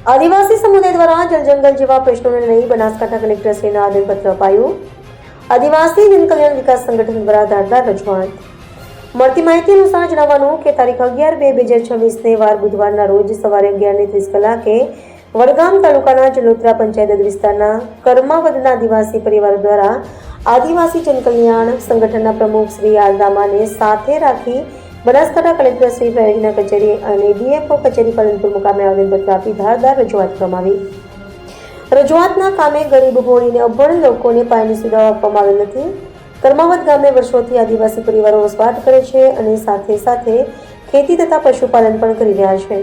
આદિવાસી સમુદાય દ્વારા જળજંગલ જેવા પ્રશ્નોને લઈ બનાસકાંઠા કલેક્ટરશ્રીને આવેદનપત્ર અપાયું. આદિવાસી જનકલ્યાણ વિકાસ સંગઠન દ્વારા ધારદાર રજૂઆત. મળતી માહિતી અનુસાર જણાવવાનું કે તારીખ 11/2/2026 વાર બુધવારના રોજ સવારે 11:30 કલાકે વડગામ તાલુકાના જલોત્રા પંચાયત વિસ્તારના કર્માવદના આદિવાસી પરિવારો દ્વારા આદિવાસી જનકલ્યાણ સંગઠનના પ્રમુખ શ્રી આરદામાને સાથે રાખી બનાસકાંઠા કલેક્ટર શ્રી પ્રયોગના કચેરી અને ડીએફઓ કચેરી પાલનપુર મુકામે આવેદનપત્ર આપી ધારદાર રજૂઆત કરવામાં આવી. રજૂઆતના કામે ગરીબ ભોળીને અભણ લોકોને પાયાની સુવિધાઓ આપવામાં આવેલ નથી. કર્માવદ ગામે વર્ષોથી આદિવાસી પરિવારો વસવાટ કરે છે અને સાથે સાથે ખેતી તથા પશુપાલન પણ કરી રહ્યા છે.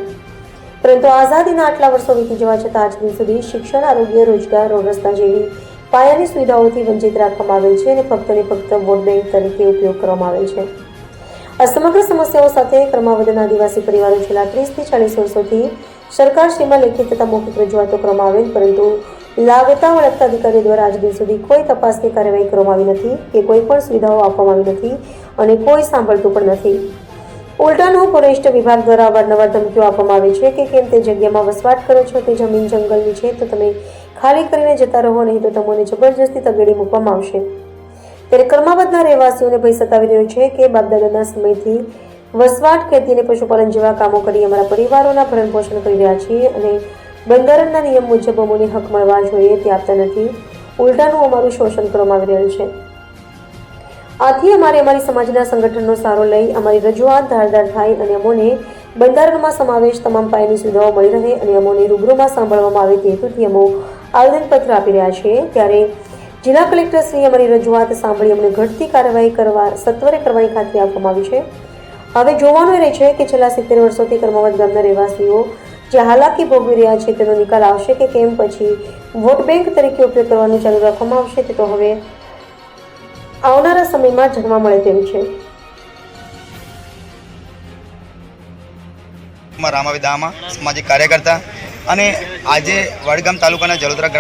પરંતુ આઝાદીના આટલા વર્ષો વીતી જવા છતાં આજ દિન સુધી શિક્ષણ, આરોગ્ય, રોજગાર, રોડ રસ્તા જેવી પાયાની સુવિધાઓથી વંચિત રાખવામાં આવેલ છે અને ફક્ત ને ફક્ત વોટ બેંક તરીકે ઉપયોગ કરવામાં આવેલ છે. આ સમગ્ર સમસ્યાઓ સાથે કર્માવદના આદિવાસી પરિવારો છેલ્લા 30 થી 40 વર્ષોથી સરકારશ્રીમાં લેખિત તથા મૌખિક રજૂઆતો કરવામાં આવેલ, પરંતુ લાગતા વળગતા અધિકારીઓ દ્વારા આજ દિન સુધી કોઈ તપાસની કાર્યવાહી કરવામાં આવી નથી કે કોઈ પણ સુવિધાઓ આપવામાં આવી નથી અને કોઈ સાંભળતું પણ નથી. ઉલટાનું ફોરેસ્ટ વિભાગ દ્વારા અવારનવાર ધમકીઓ આપવામાં આવે છે કે કેમ તે જગ્યામાં વસવાટ કરો છો તે જમીન જંગલની છે તો તમે ખાલી કરીને જતા રહો, નહીં તો તમને જબરજસ્તી તગેડી મૂકવામાં આવશે. ત્યારે કર્માવદના રહેવાસીઓને ભય સતાવી રહ્યો છે કે બાપદાદાના સમયથી વસવાટ, ખેતી અને પશુપાલન જેવા કામો કરી અમારા પરિવારોના ભરણ પોષણ કરી રહ્યા છીએ અને બંધારણના નિયમ મુજબ અમોને હક મળવા જોઈએ તે આપતા નથી. ઉલટાનું અમારું શોષણ કરવામાં આવી રહ્યું છે. આથી અમારી સમાજના સંગઠનનો સહારો લઈ અમારી રજૂઆત ધારદાર થાય અને અમોને બંધારણમાં સમાવેશ તમામ પાયાની સુવિધાઓ મળી રહે અને અમોને રૂબરૂમાં સાંભળવામાં આવે તે હેતુથી અમો આવેદનપત્ર આપી રહ્યા છીએ. ત્યારે જિલ્લા કલેક્ટરશ્રીએ અમારી રજૂઆત સાંભળી અમને ઘટતી કાર્યવાહી સત્વરે કરવાની ખાતરી આપવામાં આવી છે. હવે જોવાનું રહે છે કે છેલ્લા 70 વર્ષોથી કર્માવદ ગામના રહેવાસીઓ જે હાલાકી ભોગવી રહ્યા છે તેનો નિકાલ આવશે કે કેમ પછી વોટ બેંક તરીકે ઉપયોગ કરવાનું ચાલુ રાખવામાં આવશે તે તો હવે આવનારા સમયમાં જાણવા મળે તેમ છે. રામાવિદામાં સામાજિક કાર્યકર્તા અને આજે વડગામ તાલુકાના જલોત્રા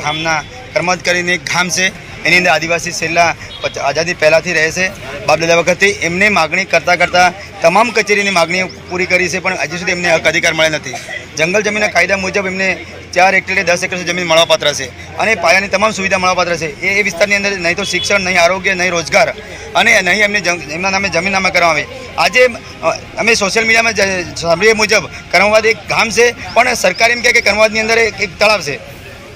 ગામના કર્મદ કરીને એક ગામ છે, એની અંદર આદિવાસી છેલ્લા આઝાદી પહેલાંથી રહે છે. બાપદાદા વખતથી એમને માગણી કરતાં તમામ કચેરીની માગણીઓ પૂરી કરી છે, પણ હજી સુધી એમને હક અધિકાર મળે નથી. જંગલ જમીનના કાયદા મુજબ એમને 4 હેક્ટર 10 હેક્ટર જમીન મળવાપાત્ર છે અને પાયાની તમામ સુવિધા મળવાપાત્ર છે. એ વિસ્તારની અંદર નહીં તો શિક્ષણ, નહીં આરોગ્ય, નહીં રોજગાર અને નહીં એમના નામે જમીન નામે કરવામાં આવે. આજે અમે સોશિયલ મીડિયામાં સાંભળીએ મુજબ કર્માવદ એક ગામ છે, પણ સરકાર એમ કહે કે કર્માવદની અંદર એક તળાવ છે.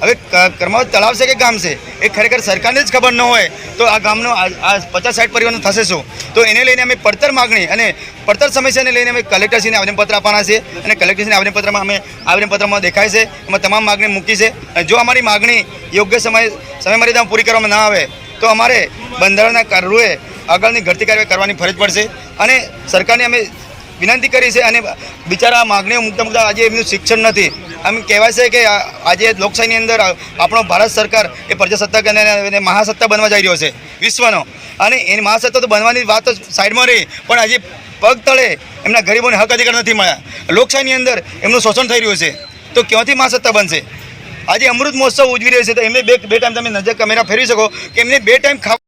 હવે કર્માવદ તળાવ છે કે ગામ છે એ ખરેખર સરકારને જ ખબર ન હોય તો આ ગામનો આ 50-60 પરિવારનું થશે શું? તો એને લઈને અમે પડતર માગણી અને પડતર સમસ્યાને લઈને અમે કલેક્ટરશ્રીને આવેદનપત્ર આપવાના છે અને કલેક્ટરશ્રીના આવેદનપત્રમાં દેખાય છે એમાં તમામ માગણી મૂકી છે. જો અમારી માગણી યોગ્ય સમયમર્યાદામાં પૂરી કરવામાં ના આવે તો અમારે બંધારણના રૂએ આગળની ઘટતી કાર્યવાહી કરવાની ફરજ પડશે અને સરકારને અમે વિનંતી કરી છે. અને બિચારા માગણીઓ મૂકતા આજે એમનું શિક્ષણ નથી. આમ કહેવાય છે કે આજે લોકશાહીની અંદર આપણો ભારત સરકાર એ પ્રજાસત્તાક અને મહાસત્તા બનવા જઈ રહ્યો છે વિશ્વનો, અને એની મહાસત્તા તો બનવાની વાત તો સાઈડમાં રહી, પણ હજી પગ તળે એમના ગરીબોને હક અધિકાર નથી મળ્યા. લોકશાહીની અંદર એમનું શોષણ થઈ રહ્યું છે તો ક્યાંથી મહાસત્તા બનશે? આજે અમૃત મહોત્સવ ઉજવી રહ્યો છે તો એમને બે ટાઈમ તમે નજર કેમેરા ફેરવી શકો કે એમને 2 ટાઈમ ખાવા